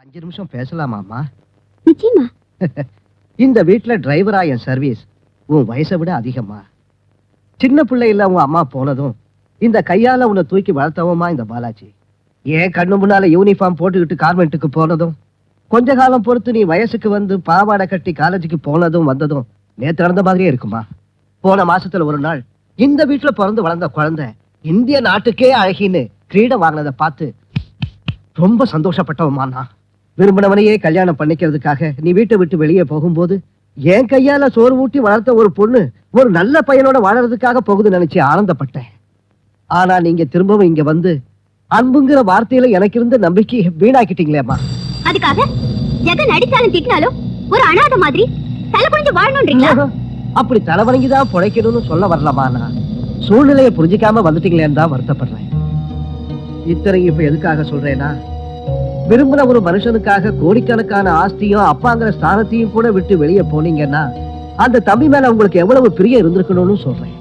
5 நிமிஷம் பேசலாமாமா? நிச்சயமா. இந்த வீட்டுல டிரைவரா என் சர்வீஸ் உன் வயசை விட அதிகமா. சின்ன பிள்ளை இல்ல உன் அம்மா போனதும் இந்த கையால உன்னை தூக்கி வளர்த்தவமா இந்த பாலாஜி. ஏன் கண்ணு முன்னால யூனிஃபார்ம் போட்டுக்கிட்டு கார்மெண்ட்டுக்கு போனதும், கொஞ்ச காலம் பொறுத்து நீ வயசுக்கு வந்து பாவாடை கட்டி காலேஜுக்கு போனதும் வந்ததும் நேத்து நடந்த மாதிரியே இருக்குமா? போன மாசத்துல ஒரு நாள் இந்த வீட்டுல பிறந்து வளர்ந்த குழந்தை இந்திய நாட்டுக்கே அழகின்னு கிரீடம் வாங்கினதை பார்த்து ரொம்ப சந்தோஷப்பட்டவமா. நான் விரும்பினவனையே கல்யாணம் பண்ணிக்கிறதுக்காக நீ வீட்டை விட்டு வெளியே போகும்போது என் கையால சோறு ஊட்டி வளர்த்த ஒரு பொண்ணு ஒரு நல்ல பையனோட வாழறதுக்காக போகுது நினைச்சு ஆனந்தப்பட்டேன். ஆனா நீங்க திரும்பவும் இங்க வந்து அன்புங்கிற வார்த்தையில எனக்கு இருந்த நம்பிக்கை வீணாக்கிட்டீங்களேம்மா. அதுக்காக ஜெகன் அடிச்சாலும் திட்டினாலும் ஒரு அனாத மாதிரி தலை குனிஞ்சு வாழணும்ன்றீங்களா? அப்படி தலைவணங்கிதான் பிழைக்கணும்னு சொல்ல வரலாமா? நான் சூழ்நிலையை புரிஞ்சிக்காம வந்துட்டீங்களேன்னு தான் வருத்தப்படுறேன். இத்தனை இப்ப எதுக்காக சொல்றேன்னா, விரும்பின ஒரு மனுஷனுக்காக கோடிக்கணக்கான ஆஸ்தியும் அப்பாங்கிற ஸ்தானத்தையும் கூட விட்டு வெளியே போனீங்கன்னா அந்த தம்பி மேல உங்களுக்கு எவ்வளவு பிரியம் இருந்திருக்கணும்னு சொல்றேன்.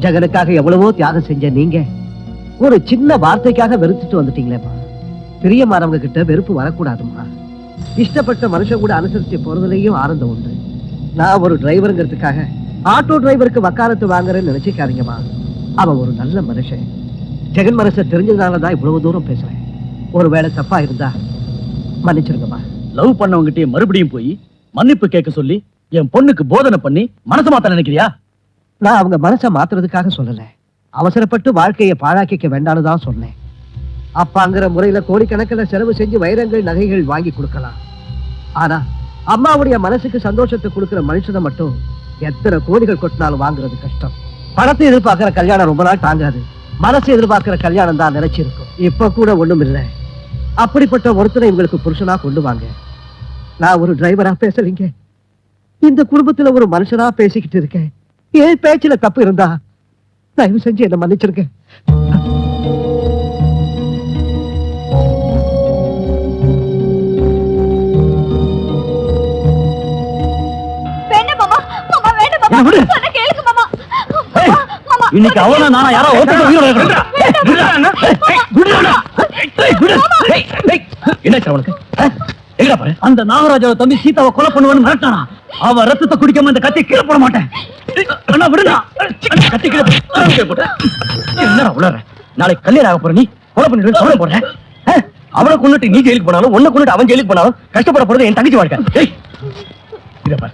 ஜெகனுக்காக எவ்வளவோ தியாகம் செஞ்ச நீங்க ஒரு சின்ன வார்த்தைக்காக வெறுத்துட்டு வந்துட்டீங்களேம்மா. பிரியமானவங்க கிட்ட வெறுப்பு வரக்கூடாதுமா. இஷ்டப்பட்ட மனுஷன் கூட அனுசரிச்சு போறதுலயும் ஆனந்தம் உண்டு. நான் ஒரு டிரைவருங்கிறதுக்காக ஆட்டோ டிரைவருக்கு வக்காலத்து வாங்குறேன்னு நினைச்சுக்காதீங்கம்மா. அவன் ஒரு நல்ல மனுஷன். ஜெகன் மனசை தெரிஞ்சதுனாலதான் இவ்வளவு தூரம் பேசுறேன். ஒருவேளை தப்பா இருந்தா மன்னிச்சிருங்கம்மா. லவ் பண்ணவங்கிட்டே மறுபடியும் போய் மன்னிப்பு கேட்க சொல்லி என் பொண்ணுக்கு போதனை பண்ணி மனசு மாத்த நினைக்கிறியா? நான் அவங்க மனசை மாத்துறதுக்காக சொல்லல, அவசரப்பட்டு வாழ்க்கையை பாழாக்கிக்க வேண்டான்னு தான் சொன்னேன். அப்பாங்கிற முறையில கோடிக்கணக்கில் செலவு செஞ்சு வைரங்கள் நகைகள் வாங்கி கொடுக்கலாம். ஆனா அம்மாவுடைய மனசுக்கு சந்தோஷத்தை கொடுக்கிற மனுஷனை மட்டும் எத்தனை கோடிகள் கொட்டினாலும் வாங்குறது கஷ்டம். பணத்தை எதிர்பார்க்கிற கல்யாணம் ரொம்ப நாள் தாங்காது. மனசு எதிர்பார்க்கிற கல்யாணம் தான் நினைச்சிருக்கும். இப்ப கூட ஒண்ணும் இல்லை. அப்படிப்பட்ட ஒருத்தனை உங்களுக்கு புருஷனா கொண்டு வாங்க. நான் ஒரு டிரைவரா பேசலீங்க, இந்த குடும்பத்துல ஒரு மனுஷனா பேசிக்கிட்டு இருக்கேன். ஏன் பேச்சுல தப்பு இருந்தா தயவு செஞ்சு என்ன மன்னிச்சிருக்கேன். இன்னைக்கு அவனா நானா யாரோ அந்த நாகராஜாவை தம்பி சீதாவை கொலை பண்ணுவான்னு மிரட்டானா? அவ ரத்தத்தை குடிக்காம அந்த கத்தி கீழே போட மாட்டேன். நாளைக்கு கல்யாணம் ஆக போற நீ கொலை பண்ணிட்டு சொல்ல போறேன். அவனை கொண்டுட்டு நீ ஜெயிலுக்கு போனாலும் உன்னை கொண்டுட்டு அவன் ஜெயிலுக்கு போனாலும் கஷ்டப்பட போறது என் தங்கச்சி வாழ்க்கை. இத பாரு,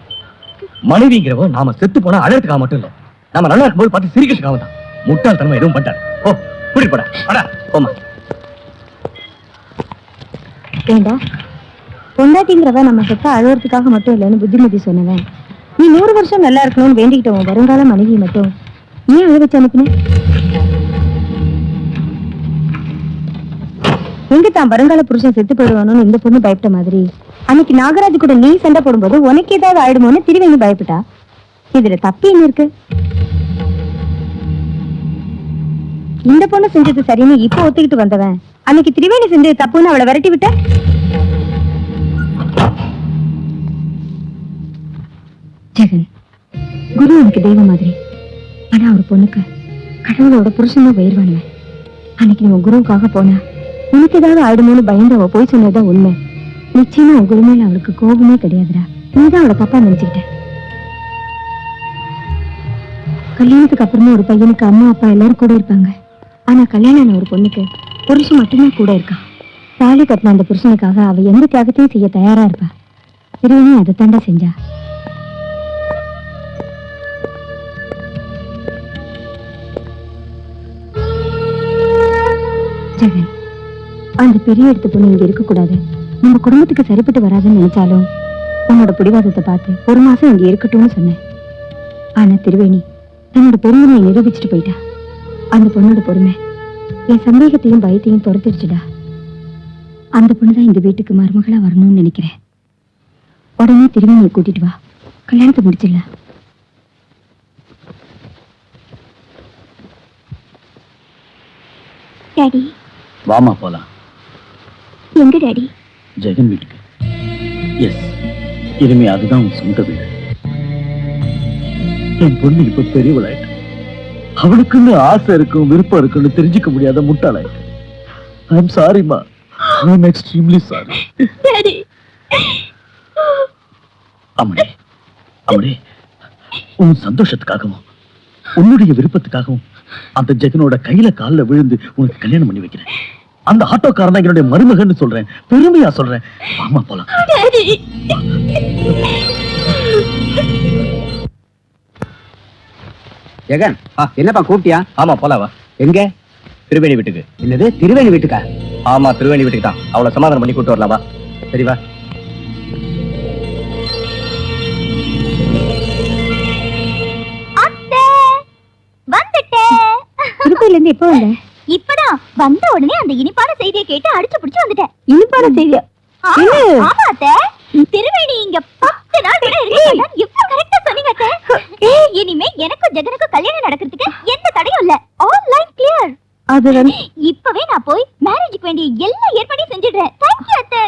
மனைவிங்கிறவ நாம செத்து போனா அழகத்துக்காக மட்டும் இல்ல, நாம நல்லா இருக்கும்போது பார்த்து சிரிக்கிறதுக்காக தான். முட்டாள்தனமா எதுவும் பண்ணிட்டாரு. ஓ கூட்டிட்டு போடா. அடா போமா. ஏண்டா பொண்டாட்டிங்கிறவ நம்ம செத்த அழுவறதுக்காக மட்டும் இல்லைன்னு புத்திமதி சொன்னவன், நீ 100 வருஷம் நல்லா இருக்கணும்னு வேண்டிக்கிட்டவன் வருங்கால மனைவி மட்டும் ஏன் அழ வச்சு அனுப்புன? எங்க தான் வருங்கால புருஷன் செத்து போயிடுவானு இந்த பொண்ணு பயப்பட்ட மாதிரி அன்னைக்கு நாகராஜ் கூட நீ சண்டை போடும்போது உனக்கு ஏதாவது ஆயிடுமோன்னு திருவேணி பயப்பட்டா. இதுல தப்பு என்ன இருக்கு? இந்த பொண்ணு செஞ்சது சரின்னு இப்ப ஒத்துக்கிட்டு வந்தவன் அன்னைக்கு திரிவேணி செஞ்சது தப்புன்னு அவளை விரட்டி விட்ட. ஜெகன், குரு எனக்கு தெய்வம் மாதிரி. ஆனா ஒரு பொண்ணுக்கு கடவுளோட புருஷனும் உயர்வானவன். அன்னைக்கு நீ குருவுக்காக போனா உனக்கு ஏதாவது ஆயிடுமோன்னு பயந்து அவ போய் சொன்னதுதான் உண்மை. நிச்சயமா உன் குரு மேல அவளுக்கு கோபமே கிடையாதுடா. நீதான் அவளை தப்பா நினைச்சுக்கிட்ட. கல்யாணத்துக்கு அப்புறமா ஒரு பையனுக்கு அம்மா அப்பா எல்லாரும் கூட இருப்பாங்க. ஆனா கல்யாணம் ஒரு பொண்ணுக்கு புருஷன் மட்டுமே கூட இருக்கா. தாலி கட்டின அந்த புருஷனுக்காக அவ எந்த தியாகத்தையும் செய்ய தயாரா இருப்பா. திருவனி அதை தாண்டா செஞ்சா. ஜெகன், அந்த பெரிய இடத்து பொண்ணு இங்க இருக்க கூடாது, நம்ம குடும்பத்துக்கு சரிப்பட்டு வராதுன்னு நினைச்சாலும் உன்னோட பிடிவாதத்தை பார்த்து 1 மாசம் இங்க இருக்கட்டும்னு சொன்னேன். ஆனா திருவேணி தன்னோட பெருமையை நிரூபிச்சுட்டு போயிட்டா. அந்த பொண்ணோட பொறுமை என் சந்தேகத்தையும் பயத்தையும் துரத்திடுச்சுடா. அந்த பொண்ணுதான் இந்த வீட்டுக்கு மருமகளா வரணும்னு நினைக்கிறேன். உடனே திருவேணியை கூட்டிட்டு வா, கல்யாணத்தை முடிச்சிடலாம். டாடி வாமா போலாம். எங்க டாடி? ஜெகன் வீட்டுக்கு. எஸ், இனிமே அதுதான் உன் சொந்த வீடு. என் பொண்ணு இப்ப பெரியவளாயிட்டு அவனுக்குன்னு ஆசை இருக்கும் விருப்பம் இருக்குன்னு தெரிஞ்சுக்க முடியாத முட்டாளாயிட்டு. ஐம் சாரிமா. I'm extremely sorry. டாடி அம்மணி அம்மணி, உன் சந்தோஷத்துக்காகவும் உன்னுடைய விருப்பத்துக்காகவும் அந்த ஜெகனோட கையில கால்ல விழுந்து உனக்கு கல்யாணம் பண்ணி வைக்கிறேன். அந்த ஆட்டோக்காரன் தான் என்னுடைய மருமகன்னு சொல்றேன், பெருமையா சொல்றேன். ஆமா போலாம். டாடி ஜெகன், என்னப்பா கூப்பிட்டியா? ஆமா போலாவா. எங்க? திருவேணி வீட்டுக்கு. என்னது, திருவேணி வீட்டுக்கா? ஆமா திருவேணி வீட்டுக்கு தான். அவளை சமாதானம் பண்ணி கூட்டு வரலாவா? சரி வா. திருப்பதில இருந்து எப்போ வந்த? இப்பதான் வந்த உடனே அந்த இனிப்பான செய்தியை கேட்டு அடிச்சு பிடிச்சு வந்துட்டேன். இனிப்பான செய்தியா? ஆமா அத்தை, திருவேணி இங்க 10 நாள் கூட இருக்கு. இவ்வளவு கரெக்டா சொன்னீங்க அத்தை. இனிமே எனக்கும் ஜெகனுக்கும் கல்யாணம் நடக்கிறதுக்கு எந்த தடையும் இல்ல. All line clear. அது வந்து இப்பவே நான் போய் மேரேஜுக்கு வேண்டிய எல்லா ஏற்பாடையும் செஞ்சிடுறேன். தேங்க் யூ அத்தை.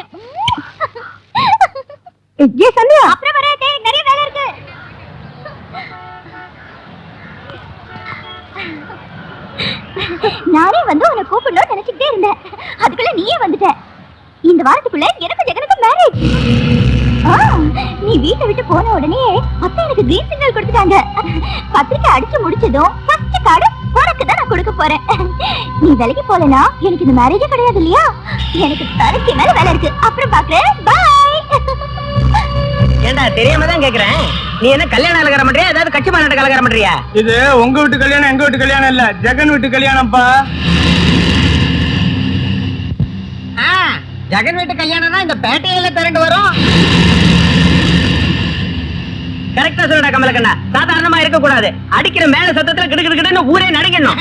ஏ சந்தியா, அப்புறம் வரேன் அத்தை, நிறைய வேலை இருக்கு. நானே வந்து உன்னை கூப்பிடணும்னு நினைச்சுக்கிட்டே இருந்தேன். அதுக்குள்ள நீயே வந்துட்ட. இந்த வாரத்துக்குள்ள எனக்கு ஜெகனுக்கு மேரேஜ். நீ வீட்டை விட்டு போன உடனே அப்பா எனக்கு கிரீன் சிக்னல் கொடுத்துட்டாங்க. பத்திரிக்கை அடிச்சு முடிச்சதும் ஃபர்ஸ்ட் கார்டு உனக்கு தான் நான் கொடுக்க போறேன். நீ வேலைக்கு போலனா எனக்கு இந்த மேரேஜே கிடையாது இல்லையா? எனக்கு தரக்கு மேல வேலை இருக்கு. அப்புறம் பாக்குறேன். பை. ஏண்டா தெரியாம தான் கேக்குறேன். நீ என்ன கல்யாணம் கலகரம் பண்றியா, ஏதாவது கட்சி மாநாட்டு கலகரம் பண்றியா? இது உங்க வீட்டு கல்யாணம், எங்க வீட்டு கல்யாணம் இல்ல, ஜெகன் வீட்டு கல்யாணம்ப்பா. ஜெகன் வீட்டு கல்யாணம்னா இந்த பேட்டையில திரண்டு வரும். கரெக்டா சொல்லுடா கமலக்கண்ணா. சாதாரணமா இருக்க கூடாது. அடிக்கிற மேல சத்தத்துல கிடுகிடுன்னு ஊரே நடுங்கணும்.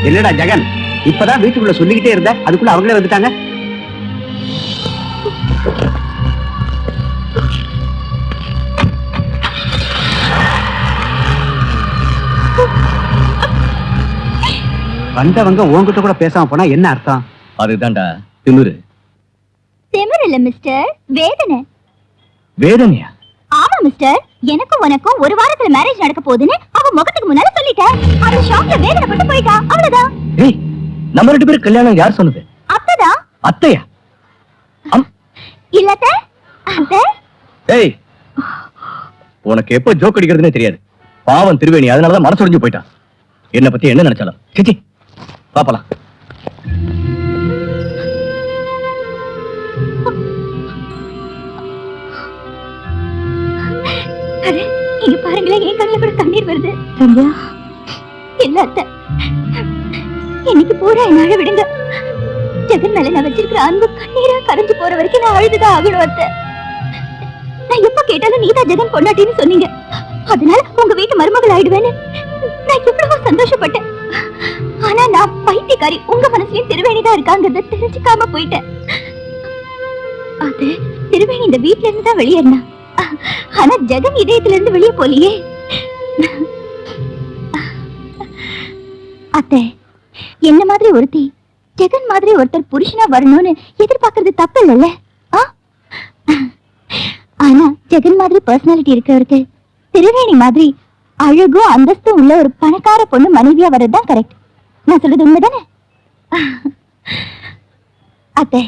என்னடா ஜெகன், இப்பதான் வீட்டுக்குள்ள சொல்லிக்கிட்டே இருந்த, அதுக்குள்ள அவங்களே வந்துட்டாங்க. வந்தவங்க உன்கிட்ட கூட பேசாம போனா என்ன அர்த்தம்? அதுதான்டா திமிரு. திமிர் இல்ல மிஸ்டர், வேதனை. வேதனையா? ஆமா மிஸ்டர், எனக்கும் உனக்கும் ஒரு வாரத்துல மேரேஜ் நடக்க போகுதுன்னு அவ முகத்துக்கு முன்னால சொல்லிட்டேன். அந்த ஷாக்ல வேதனைப்பட்டு போயிட்டா, அவ்வளவுதான். ஏய், நம்ம 2 பேரும் கல்யாணம் யார் சொன்னது? அத்ததான். அத்தையா? இல்லத்த அத்தை. ஏய், உனக்கு எப்ப ஜோக் அடிக்கிறதுனே தெரியாது. பாவம் திருவேணி, அதனாலதான் மனசுடைஞ்சு போயிட்டான். என்ன பத்தி என்ன நினைச்சாலும். சிச்சி பாப்பலாம். இங்க பாருங்களேன், என் கண்ணுல கூட தண்ணீர் வருது. சந்தியா, இல்ல அத்தை, இன்னைக்கு பூரா என்னால விடுங்க. ஜெகன் மேல நான் வச்சிருக்கிற அன்பு கண்ணீரா கரைஞ்சு போற வரைக்கும் நான் அழுதுதான் ஆகணும் அத்தை. நான் எப்ப கேட்டாலும் நீதான் ஜெகன் பொண்டாட்டின்னு சொன்னீங்க. அதனால உங்க வீட்டு மருமகள் ஆயிடுவேன்னு நான் எவ்வளவோ சந்தோஷப்பட்டேன். ஆனா நான் பைத்தியக்காரி, உங்க மனசுலயும் திருவேணிதான் இருக்காங்கிறத தெரிஞ்சுக்காம போயிட்டேன். அது திருவேணி இந்த வீட்டுல இருந்து தான் வெளியேறினா. ஆனா ஜெகன் இதயத்துல இருந்து வெளியே போலியே. அத்தை, என்ன மாதிரி ஒருத்தி ஜெகன் மாதிரி ஒருத்தர் புருஷனா வரணும்னு எதிர்பார்க்கறது தப்பு இல்லைல்ல? ஆனா ஜெகன் மாதிரி பர்சனாலிட்டி இருக்கவருக்கு திருவேணி மாதிரி அழகும் அந்தஸ்தும் உள்ள ஒரு பணக்கார பொண்ணு மனைவியா வர்றதுதான் கரெக்ட். நான் சொல்றது உண்மைதானே? அத்தை,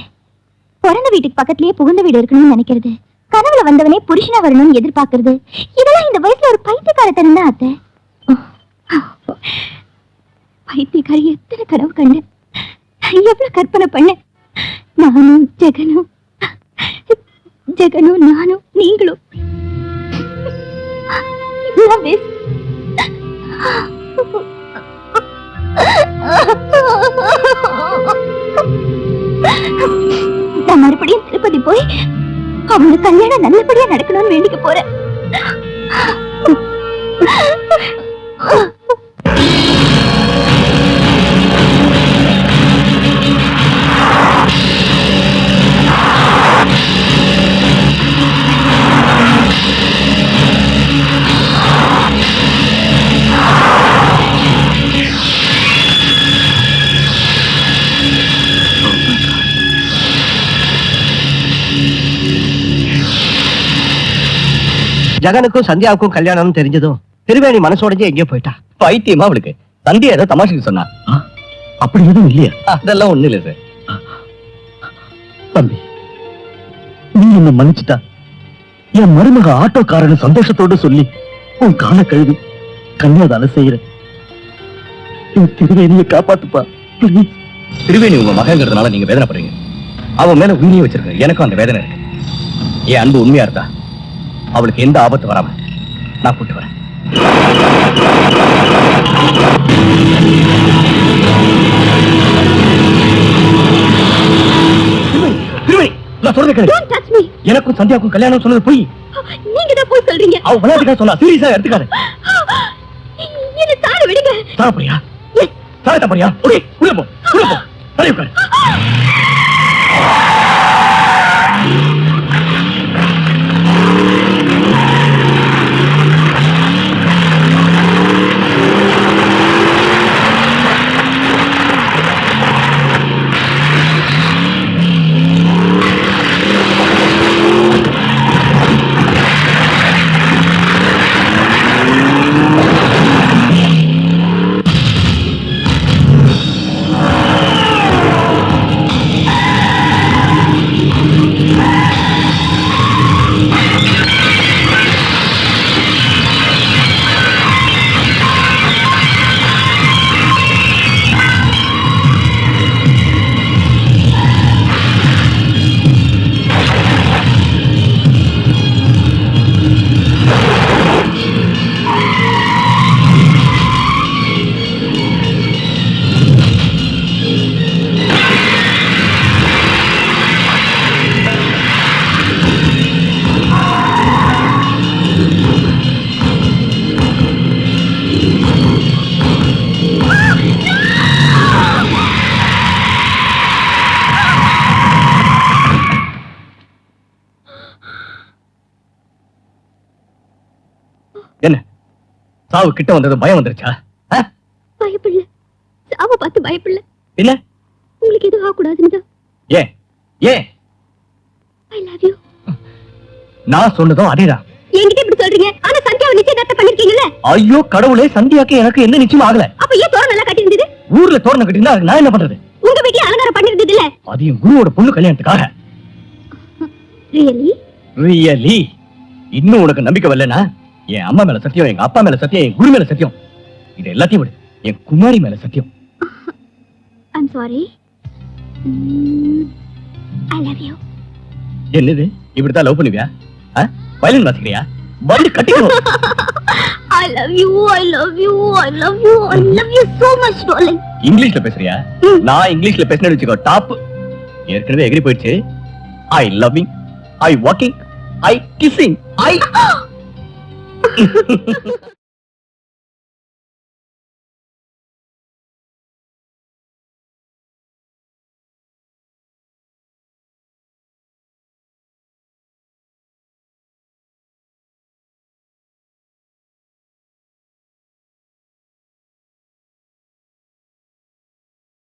பிறந்த வீட்டுக்கு பக்கத்துலயே புகுந்த வீடு இருக்கணும்னு நினைக்கிறது, கனவுல வந்தவனே புருஷனா வரணும்னு எதிர்பார்க்கறது, இதெல்லாம் இந்த வயசுல ஒரு பைத்தியக்காரத்தனம் தான் அத்தை. பைத்தியக்காரி எத்தனை கனவு கண்டு, எவ்வளவு கற்பனை பண்ண. நானும் ஜெகனும், ஜெகனும் நானும் நீங்களும் இதெல்லாம் waste. நான் மறுபடியும் திருப்பதி போய் அவங்க கல்யாணம் நல்லபடியா நடக்கணும்னு வேண்டிக்க போறேன். ஜெகனுக்கும் சந்தியாவுக்கும் கல்யாணம் தெரிஞ்சதும் திருவேணி மனசோடைஞ்சு எங்கேயோ போயிட்டா. பைத்தியமா அவளுக்கு சந்தியா ஏதோ தமாஷுக்கு சொன்னா. அப்படி எதுவும் இல்லையா? அதெல்லாம் ஒண்ணு இல்ல சார். தம்பி, நீ என்ன மன்னிச்சுட்டா என் மருமக ஆட்டோக்காரன் சந்தோஷத்தோட சொல்லி உன் கால கழுவி கன்னியாதானம் செய்யற. என் திருவேணியை காப்பாத்துப்பா. திருவேணி உங்க மகங்கிறதுனால நீங்க வேதனைப்படுறீங்க. அவன் மேல உண்மையை வச்சிருக்க எனக்கும் அந்த வேதனை இருக்கு. என் அன்பு உண்மையா இருந்தா அவளுக்கு எந்த ஆபத்து வராம நான் கூட்டு வரேன். திருவேணி, நான் சொல்றது கேளு. Don't touch me. எனக்கும் சந்தியாவுக்கும் கல்யாணம் சொன்னது போய் நீங்க தான் போய் சொல்றீங்க. அவ விளையாட்டுக்கா சொன்னா, சீரியஸா எடுத்துக்காத. என்ன சார விடுங்க. சாப்பிடுறியா? சாப்பிட்டா ஓகே, உள்ள போ, உள்ள போ. தலை உட்காரு. என்ன சாவு கிட்ட வந்தது பயம் வந்துருச்சா? பயப்படல. சாவ பார்த்து பயப்படல. இல்ல உங்களுக்கு எதுவும் ஆகக்கூடாதுன்னு. ஏன் ஏன்? I love you. நான் சொன்னதும் அதேதான். என்கிட்ட இப்படி சொல்றீங்க. ஆனா சந்தியாவை நிச்சயதார்த்தம் பண்ணிருக்கீங்கல்ல? ஐயோ கடவுளே, சந்தியாக்கு எனக்கு எந்த நிச்சயம் ஆகல. அப்ப ஏன் தோரணம் எல்லாம் கட்டி இருந்தது? ஊர்ல தோரணம் கட்டிருந்தா அதுக்கு நான் என்ன பண்றது? உங்க வீட்லயே அலங்காரம் பண்ணிருந்தது இல்ல? அது என் குருவோட பொண்ணு கல்யாணத்துக்காக. ரியலி? ரியலி? இன்னும் உனக்கு நம்பிக்கை வரலனா என் அம்மா மேல சத்தியம், எங்க அப்பா மேல சத்தியம், என் குரு மேல சத்தியம். இது எல்லாத்தையும் விடு, என் குமாரி மேல சத்தியம். I'm sorry. I love you. என்னது இப்படித்தான் லவ் பண்ணுவியா? வயலின் வாசிக்கிறியா? வந்து கட்டிக்கோ. I love you. I love you. I love you. I love you so much, darling. இங்கிலீஷ்ல பேசுறியா? நான் இங்கிலீஷ்ல பேசினேன்னு வச்சுக்கோ டாப். ஏற்கனவே எகிரி போயிடுச்சு. ஐ லவ்விங், ஐ வாக்கிங், ஐ கிசிங், ஐ